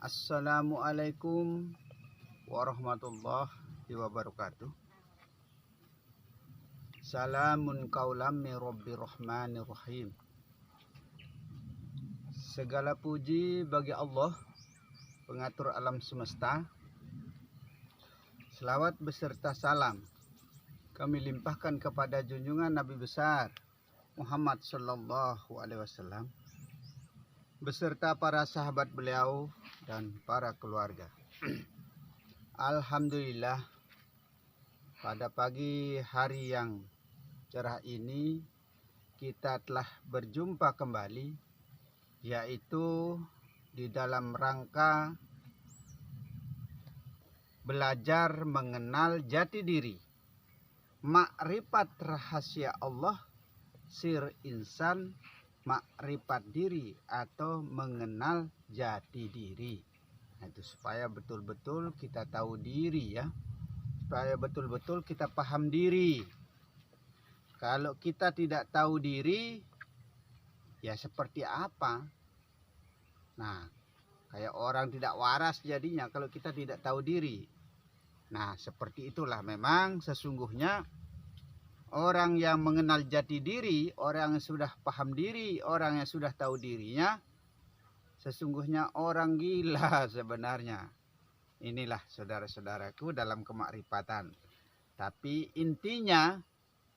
Assalamualaikum warahmatullahi wabarakatuh. Salamun qaulam min rabbir rahmanir rahim. Segala puji bagi Allah, pengatur alam semesta. Selawat beserta salam kami limpahkan kepada junjungan Nabi besar Muhammad sallallahu alaihi wasallam beserta para sahabat beliau dan para keluarga. Alhamdulillah, pada pagi hari yang cerah ini kita telah berjumpa kembali, yaitu di dalam rangka belajar mengenal jati diri, makrifat rahasia Allah, sir insan, makrifat diri atau mengenal jati diri. Nah, itu supaya betul-betul kita tahu diri ya, supaya betul-betul kita paham diri. Kalau kita tidak tahu diri, ya seperti apa? Nah, kayak orang tidak waras jadinya kalau kita tidak tahu diri. Nah, seperti itulah memang sesungguhnya orang yang mengenal jati diri, orang yang sudah paham diri, orang yang sudah tahu dirinya, sesungguhnya orang gila sebenarnya. Inilah saudara-saudaraku dalam kemakrifatan. Tapi intinya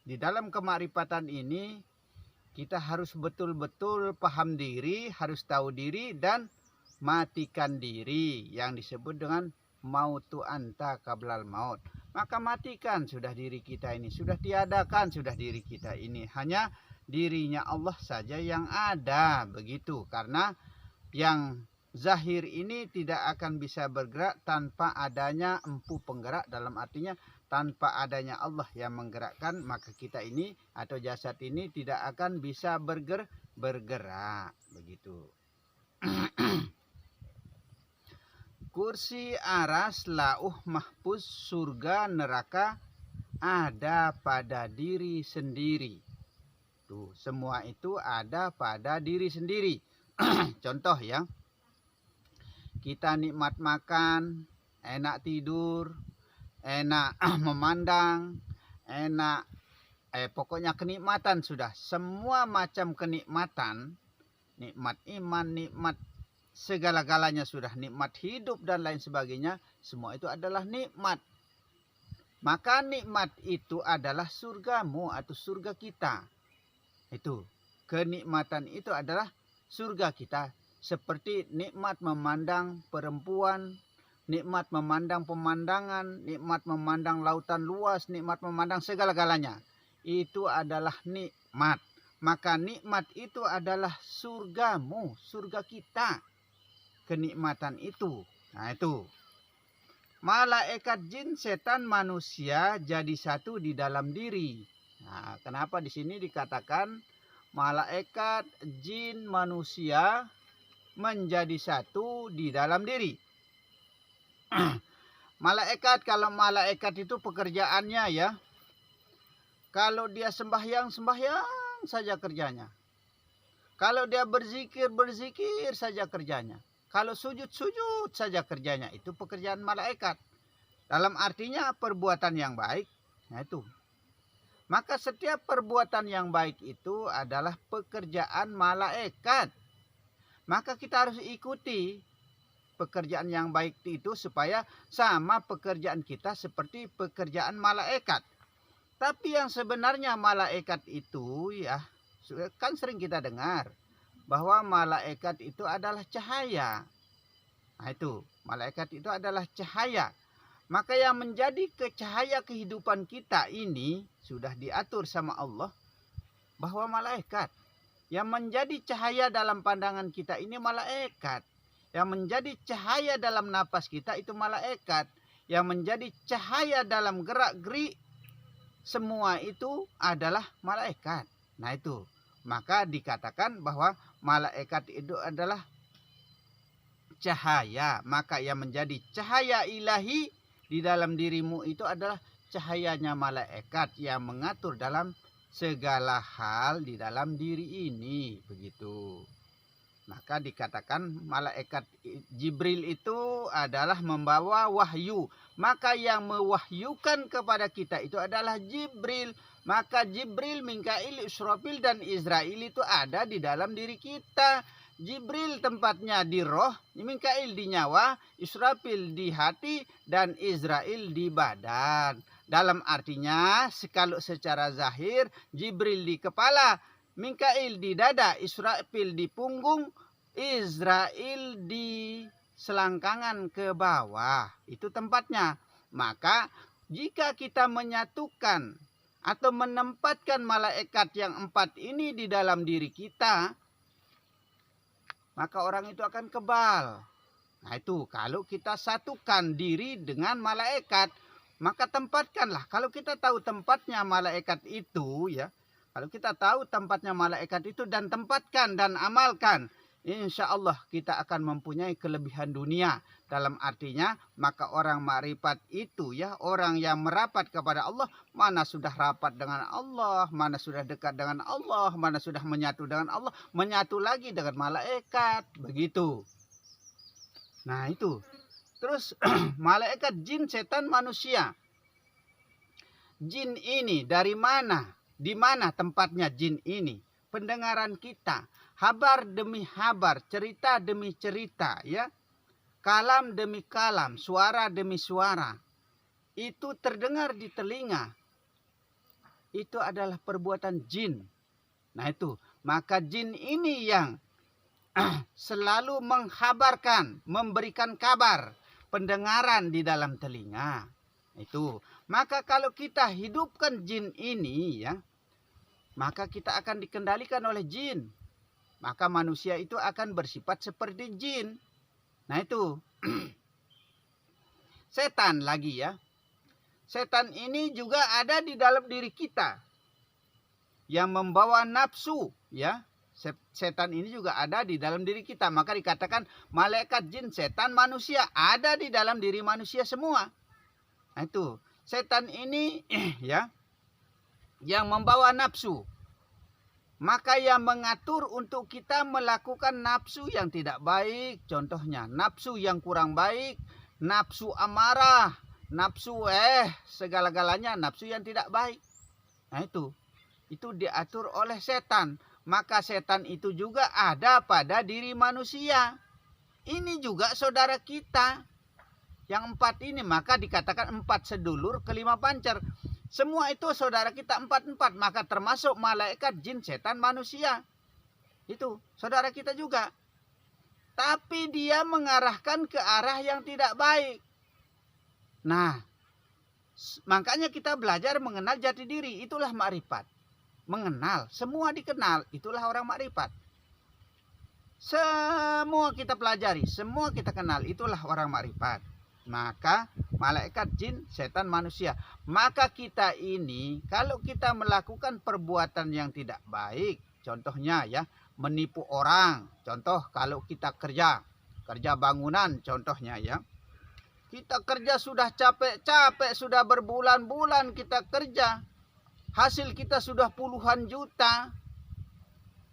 di dalam kemakrifatan ini kita harus betul-betul paham diri, harus tahu diri dan matikan diri yang disebut dengan mautu anta qablal maut. Maka matikan sudah diri kita ini, sudah tiadakan sudah diri kita ini. Hanya dirinya Allah saja yang ada, begitu. Karena yang zahir ini tidak akan bisa bergerak tanpa adanya empu penggerak, dalam artinya tanpa adanya Allah yang menggerakkan, maka kita ini atau jasad ini tidak akan bisa bergerak, begitu. Kursi, aras, lauh mahfuz, surga, neraka ada pada diri sendiri. Tuh, semua itu ada pada diri sendiri. Contoh ya, kita nikmat makan, enak tidur, enak memandang, enak, pokoknya kenikmatan sudah. Semua macam kenikmatan, nikmat iman, nikmat segala-galanya sudah, nikmat hidup dan lain sebagainya, semua itu adalah nikmat. Maka nikmat itu adalah surgamu atau surga kita. Itu kenikmatan itu adalah surga kita. Seperti nikmat memandang perempuan, nikmat memandang pemandangan, nikmat memandang lautan luas, nikmat memandang segala-galanya. Itu adalah nikmat. Maka nikmat itu adalah surgamu, surga kita. Kenikmatan itu. Nah, itu. Malaikat, jin, setan, manusia jadi satu di dalam diri. Nah, kenapa di sini dikatakan malaikat, jin, manusia menjadi satu di dalam diri? Malaikat, kalau malaikat itu pekerjaannya ya, kalau dia sembahyang saja kerjanya. Kalau dia berzikir saja kerjanya. Kalau sujud saja kerjanya. Itu pekerjaan malaikat. Dalam artinya perbuatan yang baik. Nah itu. Maka setiap perbuatan yang baik itu adalah pekerjaan malaikat. Maka kita harus ikuti pekerjaan yang baik itu supaya sama pekerjaan kita seperti pekerjaan malaikat. Tapi yang sebenarnya malaikat itu ya, kan sering kita dengar bahwa malaikat itu adalah cahaya. Nah itu, malaikat itu adalah cahaya. Maka yang menjadi cahaya kehidupan kita ini sudah diatur sama Allah bahwa malaikat. Yang menjadi cahaya dalam pandangan kita ini malaikat. Yang menjadi cahaya dalam napas kita itu malaikat. Yang menjadi cahaya dalam gerak-gerik semua itu adalah malaikat. Nah itu. Maka dikatakan bahwa malaikat itu adalah cahaya. Maka yang menjadi cahaya ilahi di dalam dirimu itu adalah cahayanya malaikat yang mengatur dalam segala hal di dalam diri ini. Begitu. Maka dikatakan malaikat Jibril itu adalah membawa wahyu. Maka yang mewahyukan kepada kita itu adalah Jibril. Maka Jibril, Mikail, Israfil dan Israil itu ada di dalam diri kita. Jibril tempatnya di roh, Mikail di nyawa, Israfil di hati, dan Israil di badan. Dalam artinya, kalau secara zahir, Jibril di kepala, Mikail di dada, Israfil di punggung, Israel di selangkangan ke bawah. Itu tempatnya. Maka jika kita menyatukan atau menempatkan malaikat yang 4 ini di dalam diri kita, maka orang itu akan kebal. Nah itu kalau kita satukan diri dengan malaikat, maka tempatkanlah. Kalau kita tahu tempatnya malaikat itu ya, kalau kita tahu tempatnya malaikat itu dan tempatkan dan amalkan, insya Allah kita akan mempunyai kelebihan dunia. Dalam artinya, maka orang makrifat itu ya, orang yang merapat kepada Allah, mana sudah rapat dengan Allah, mana sudah dekat dengan Allah, mana sudah menyatu dengan Allah, menyatu lagi dengan malaikat, begitu. Nah itu. Terus malaikat, jin, setan, manusia. Jin ini dari mana? Di mana tempatnya jin ini? Pendengaran kita. Habar demi habar, cerita demi cerita, ya. Kalam demi kalam, suara demi suara. Itu terdengar di telinga. Itu adalah perbuatan jin. Nah itu, maka jin ini yang selalu menghabarkan, memberikan kabar, pendengaran di dalam telinga. Itu. Maka kalau kita hidupkan jin ini, ya, maka kita akan dikendalikan oleh jin. Maka manusia itu akan bersifat seperti jin. Nah itu. Setan lagi ya. Setan ini juga ada di dalam diri kita. Yang membawa nafsu ya. Setan ini juga ada di dalam diri kita. Maka dikatakan malaikat, jin, setan, manusia ada di dalam diri manusia semua. Nah itu. Setan ini ya. Yang membawa nafsu. Maka yang mengatur untuk kita melakukan nafsu yang tidak baik. Contohnya nafsu yang kurang baik. Nafsu amarah. Nafsu segala-galanya nafsu yang tidak baik. Nah itu. Itu diatur oleh setan. Maka setan itu juga ada pada diri manusia. Ini juga saudara kita. Yang 4 ini maka dikatakan 4 sedulur kelima pancar. Semua itu saudara kita 4-4. Maka termasuk malaikat, jin, setan, manusia. Itu saudara kita juga. Tapi dia mengarahkan ke arah yang tidak baik. Nah, makanya kita belajar mengenal jati diri. Itulah makrifat. Mengenal, semua dikenal. Itulah orang makrifat. Semua kita pelajari, semua kita kenal. Itulah orang makrifat. Maka malaikat, jin, setan, manusia. Maka kita ini kalau kita melakukan perbuatan yang tidak baik, contohnya ya, menipu orang. Contoh kalau kita kerja bangunan contohnya ya. Kita kerja sudah capek-capek, sudah berbulan-bulan kita kerja. Hasil kita sudah puluhan juta.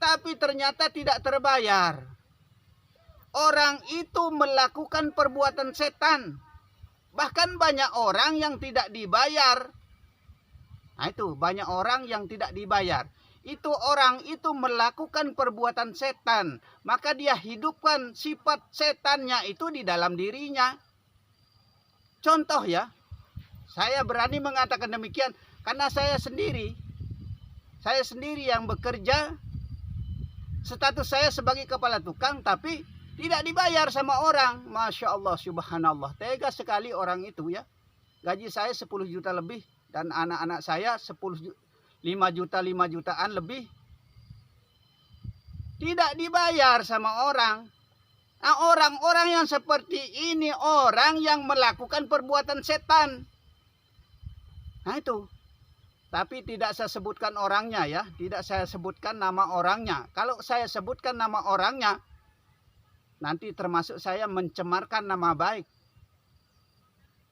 Tapi ternyata tidak terbayar. Orang itu melakukan perbuatan setan. Bahkan banyak orang yang tidak dibayar. Nah itu, banyak orang yang tidak dibayar. Itu orang itu melakukan perbuatan setan. Maka dia hidupkan sifat setannya itu di dalam dirinya. Contoh ya, saya berani mengatakan demikian karena saya sendiri yang bekerja. Status saya sebagai kepala tukang tapi tidak dibayar sama orang. Masya Allah, subhanallah. Tega sekali orang itu ya. Gaji saya 10 juta lebih. Dan anak-anak saya 5 jutaan lebih. Tidak dibayar sama orang. Nah, orang-orang yang seperti ini. Orang yang melakukan perbuatan setan. Nah itu. Tapi tidak saya sebutkan orangnya ya. Tidak saya sebutkan nama orangnya. Kalau saya sebutkan nama orangnya, nanti termasuk saya mencemarkan nama baik.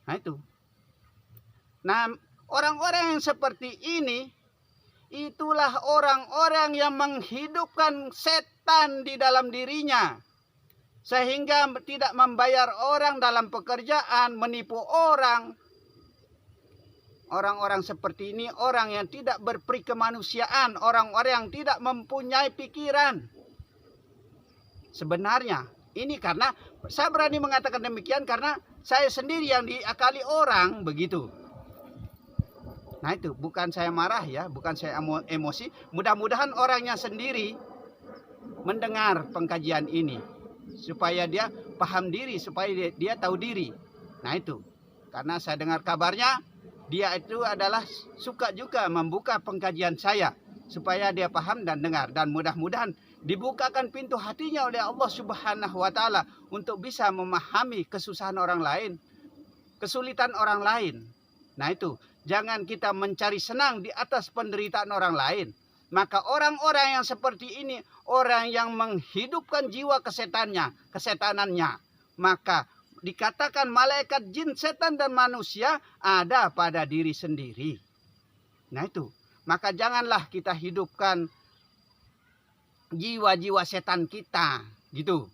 Nah itu. Nah, orang-orang yang seperti ini, itulah orang-orang yang menghidupkan setan di dalam dirinya. Sehingga tidak membayar orang dalam pekerjaan, menipu orang. Orang-orang seperti ini orang yang tidak berperi kemanusiaan, orang-orang yang tidak mempunyai pikiran. Sebenarnya ini karena saya berani mengatakan demikian karena saya sendiri yang diakali orang begitu. Nah itu bukan saya marah ya, bukan saya emosi. Mudah-mudahan orangnya sendiri mendengar pengkajian ini supaya dia paham diri, supaya dia tahu diri. Nah itu karena saya dengar kabarnya dia itu adalah suka juga membuka pengkajian saya supaya dia paham dan dengar, dan mudah-mudahan dibukakan pintu hatinya oleh Allah Subhanahu wa taala untuk bisa memahami kesusahan orang lain, kesulitan orang lain. Nah itu, jangan kita mencari senang di atas penderitaan orang lain. Maka orang-orang yang seperti ini, orang yang menghidupkan jiwa kesetanannya. Maka dikatakan malaikat, jin, setan, dan manusia ada pada diri sendiri. Nah itu, maka janganlah kita hidupkan jiwa-jiwa setan kita, gitu.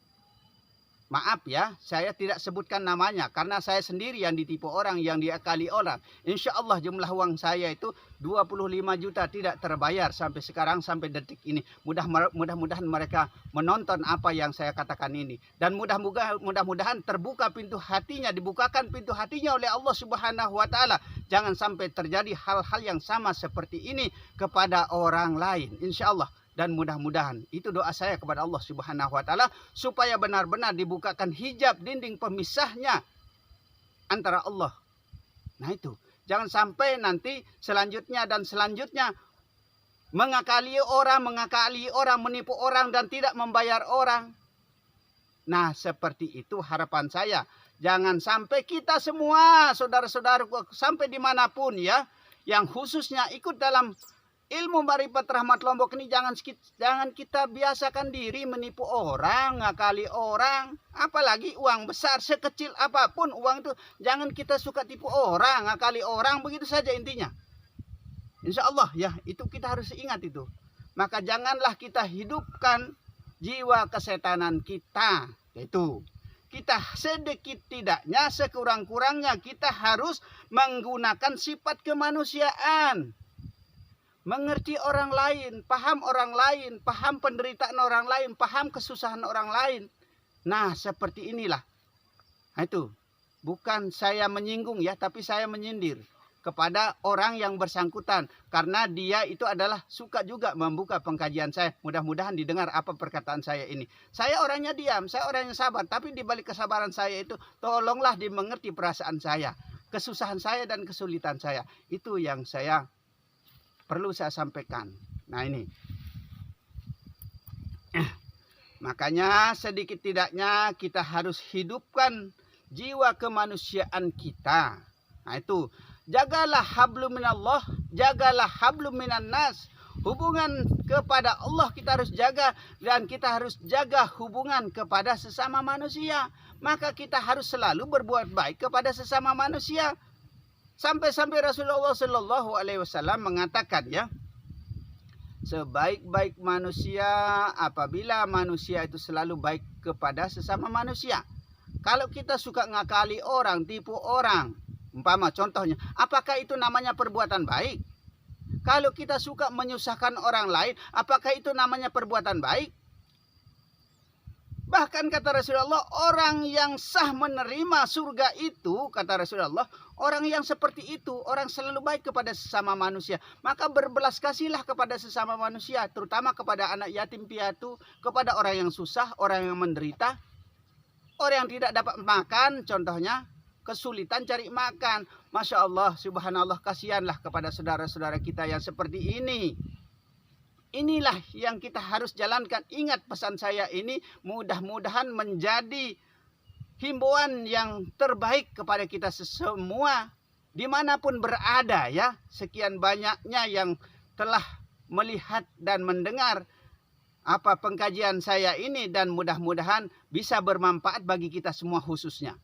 Maaf ya, saya tidak sebutkan namanya karena saya sendiri yang ditipu orang, yang diakali orang. Insya Allah jumlah uang saya itu 25 juta tidak terbayar sampai sekarang, sampai detik ini. Mudah-mudahan mereka menonton apa yang saya katakan ini. Dan mudah-mudahan terbuka pintu hatinya, dibukakan pintu hatinya oleh Allah Subhanahu wa taala. Jangan sampai terjadi hal-hal yang sama seperti ini kepada orang lain. Insya Allah. Dan mudah-mudahan itu doa saya kepada Allah Subhanahu wa taala supaya benar-benar dibukakan hijab dinding pemisahnya antara Allah. Nah itu, jangan sampai nanti selanjutnya mengakali orang, menipu orang dan tidak membayar orang. Nah, seperti itu harapan saya. Jangan sampai kita semua saudara-saudaraku sampai dimanapun ya, yang khususnya ikut dalam ilmu Marifat Rahmat Lombok ini, jangan kita biasakan diri menipu orang, ngakali orang, apalagi uang besar sekecil apapun uang itu, jangan kita suka tipu orang, ngakali orang, begitu saja intinya. Insya Allah ya, itu kita harus ingat itu. Maka janganlah kita hidupkan jiwa kesetanan kita. Itu kita sedikit tidaknya, sekurang-kurangnya kita harus menggunakan sifat kemanusiaan. Mengerti orang lain, paham penderitaan orang lain, paham kesusahan orang lain. Nah, seperti inilah. Nah, itu bukan saya menyinggung ya, tapi saya menyindir kepada orang yang bersangkutan. Karena dia itu adalah suka juga membuka pengkajian saya. Mudah-mudahan didengar apa perkataan saya ini. Saya orangnya diam, saya orangnya sabar. Tapi di balik kesabaran saya itu, tolonglah dimengerti perasaan saya. Kesusahan saya dan kesulitan saya. Itu yang saya perlu saya sampaikan. Nah ini. Makanya sedikit tidaknya kita harus hidupkan jiwa kemanusiaan kita. Nah itu. Jagalah hablum minallah, jagalah hablum minan nas. Hubungan kepada Allah kita harus jaga, dan kita harus jaga hubungan kepada sesama manusia. Maka kita harus selalu berbuat baik kepada sesama manusia. Sampai-sampai Rasulullah Shallallahu Alaihi Wasallam mengatakan ya, sebaik-baik manusia apabila manusia itu selalu baik kepada sesama manusia. Kalau kita suka ngakali orang, tipu orang, umpama contohnya, apakah itu namanya perbuatan baik? Kalau kita suka menyusahkan orang lain, apakah itu namanya perbuatan baik? Bahkan kata Rasulullah, orang yang sah menerima surga itu, kata Rasulullah, orang yang seperti itu, orang selalu baik kepada sesama manusia. Maka berbelas kasihlah kepada sesama manusia, terutama kepada anak yatim piatu, kepada orang yang susah, orang yang menderita, orang yang tidak dapat makan, contohnya kesulitan cari makan. Masya Allah, subhanallah, kasihanlah kepada saudara-saudara kita yang seperti ini. Inilah yang kita harus jalankan. Ingat pesan saya ini, mudah-mudahan menjadi himbauan yang terbaik kepada kita semua dimanapun berada ya. Sekian banyaknya yang telah melihat dan mendengar apa pengkajian saya ini, dan mudah-mudahan bisa bermanfaat bagi kita semua khususnya.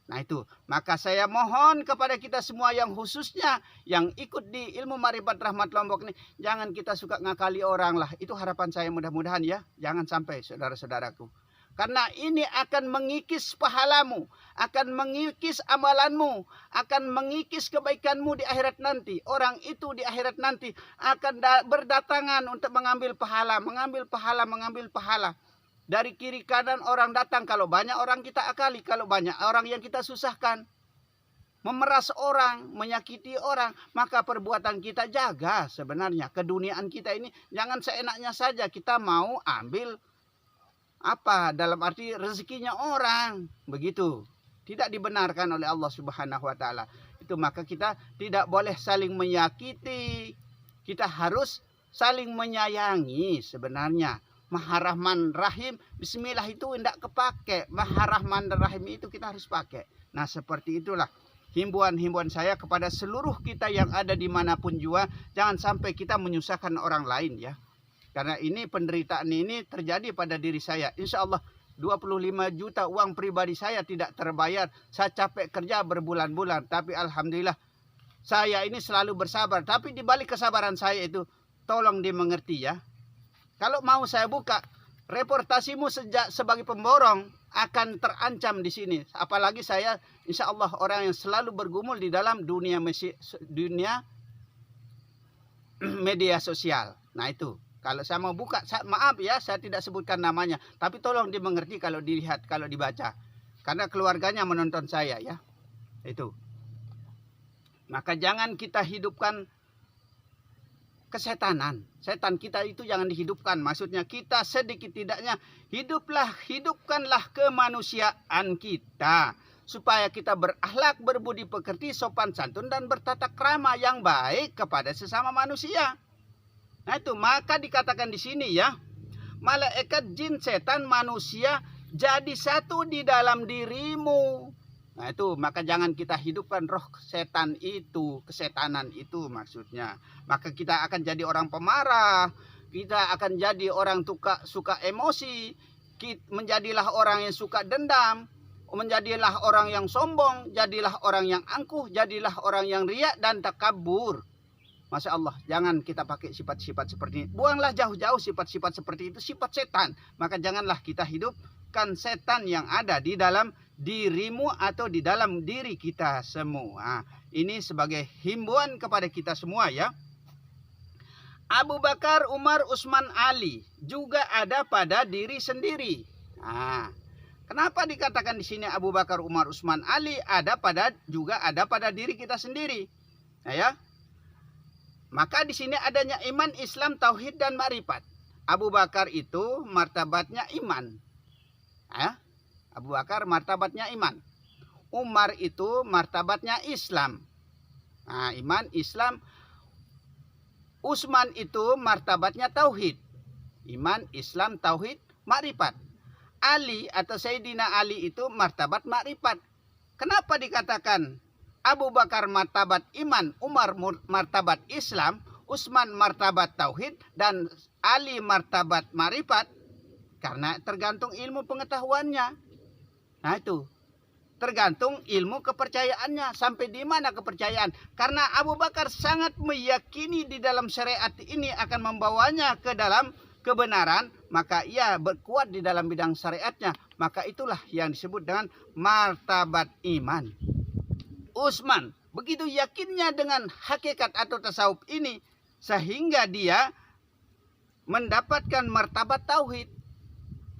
Nah itu, maka saya mohon kepada kita semua yang khususnya yang ikut di ilmu Ma'rifat Rahmat Lombok ini, jangan kita suka ngakali orang lah. Itu harapan saya mudah-mudahan ya. Jangan sampai saudara-saudaraku. Karena ini akan mengikis pahalamu, akan mengikis amalanmu, akan mengikis kebaikanmu di akhirat nanti. Orang itu di akhirat nanti akan berdatangan untuk mengambil pahala, mengambil pahala. Dari kiri kanan orang datang, kalau banyak orang kita akali, kalau banyak orang yang kita susahkan. Memeras orang, menyakiti orang, maka perbuatan kita jaga sebenarnya. Keduniaan kita ini jangan seenaknya saja kita mau ambil apa dalam arti rezekinya orang. Begitu. Tidak dibenarkan oleh Allah Subhanahu wa taala. Itu maka kita tidak boleh saling menyakiti. Kita harus saling menyayangi sebenarnya. Maha Rahman Rahim, bismillah itu tidak kepake. Maha Rahman Rahim itu kita harus pakai. Nah seperti itulah himbauan saya kepada seluruh kita yang ada dimanapun juga. Jangan sampai kita menyusahkan orang lain ya. Karena ini penderitaan ini terjadi pada diri saya. Insya Allah 25 juta uang pribadi saya tidak terbayar. Saya capek kerja berbulan-bulan. Tapi Alhamdulillah saya ini selalu bersabar. Tapi di balik kesabaran saya itu tolong dimengerti ya. Kalau mau saya buka, reportasimu sebagai pemborong akan terancam di sini. Apalagi saya insya Allah orang yang selalu bergumul di dalam dunia media sosial. Nah itu, kalau saya mau buka, maaf ya saya tidak sebutkan namanya. Tapi tolong dimengerti kalau dilihat, kalau dibaca. Karena keluarganya menonton saya ya. Itu. Maka jangan kita hidupkan kesetanan. Setan kita itu jangan dihidupkan. Maksudnya kita sedikit tidaknya hidupkanlah kemanusiaan kita. Supaya kita berakhlak, berbudi pekerti, sopan santun dan bertata krama yang baik kepada sesama manusia. Nah itu maka dikatakan di sini ya. Malaikat, jin, setan, manusia jadi satu di dalam dirimu. Nah itu maka jangan kita hidupkan roh setan itu, kesetanan itu maksudnya. Maka kita akan jadi orang pemarah, kita akan jadi orang suka emosi, menjadilah orang yang suka dendam, menjadilah orang yang sombong, jadilah orang yang angkuh, jadilah orang yang riak dan takabur. Masya Allah, jangan kita pakai sifat-sifat seperti ini. Buanglah jauh-jauh sifat-sifat seperti itu, sifat setan. Maka janganlah kita hidupkan setan yang ada di dalam dirimu atau di dalam diri kita semua. Ini sebagai himbauan kepada kita semua ya. Abu Bakar, Umar, Utsman, Ali juga ada pada diri sendiri. Nah, kenapa dikatakan di sini Abu Bakar, Umar, Utsman, Ali juga ada pada diri kita sendiri? Nah, ya. Maka di sini adanya iman, Islam, tauhid dan ma'rifat. Abu Bakar itu martabatnya iman. Ya. Abu Bakar martabatnya iman. Umar itu martabatnya Islam. Nah, iman, Islam. Utsman itu martabatnya tauhid. Iman, Islam, tauhid, makrifat. Ali atau Sayyidina Ali itu martabat makrifat. Kenapa dikatakan Abu Bakar martabat iman, Umar martabat Islam, Utsman martabat tauhid, dan Ali martabat makrifat? Karena tergantung ilmu pengetahuannya. Nah itu, tergantung ilmu kepercayaannya. Sampai di mana kepercayaan. Karena Abu Bakar sangat meyakini di dalam syariat ini akan membawanya ke dalam kebenaran. Maka ia berkuat di dalam bidang syariatnya. Maka itulah yang disebut dengan martabat iman. Utsman begitu yakinnya dengan hakikat atau tasawuf ini. Sehingga dia mendapatkan martabat tauhid.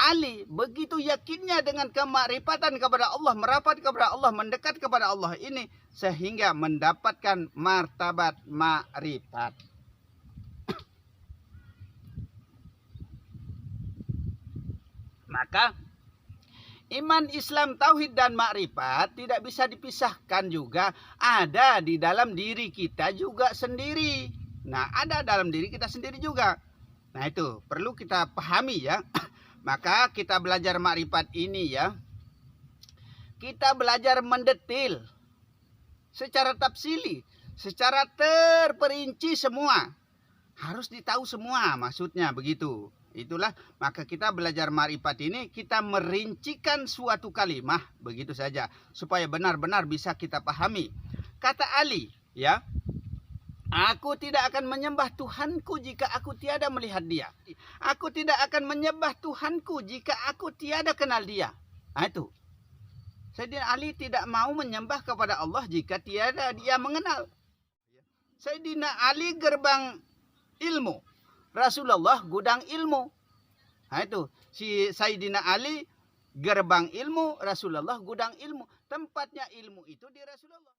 Ali begitu yakinnya dengan kemakrifatan kepada Allah, merapat kepada Allah, mendekat kepada Allah ini sehingga mendapatkan martabat makrifat. Maka iman, Islam, tauhid dan makrifat tidak bisa dipisahkan juga, ada di dalam diri kita juga sendiri. Nah, ada dalam diri kita sendiri juga. Nah, itu perlu kita pahami ya. Maka kita belajar makrifat ini ya. Kita belajar mendetil secara tafsili, secara terperinci semua. Harus ditahu semua maksudnya begitu. Itulah maka kita belajar ma'rifat ini kita merincikan suatu kalimat begitu saja supaya benar-benar bisa kita pahami. Kata Ali, ya, aku tidak akan menyembah Tuhanku jika aku tiada melihat dia. Aku tidak akan menyembah Tuhanku jika aku tiada kenal dia. Nah, itu. Sayyidina Ali tidak mau menyembah kepada Allah jika tiada dia mengenal. Sayyidina Ali gerbang ilmu. Rasulullah gudang ilmu. Nah itu, si Sayyidina Ali gerbang ilmu, Rasulullah gudang ilmu. Tempatnya ilmu itu di Rasulullah.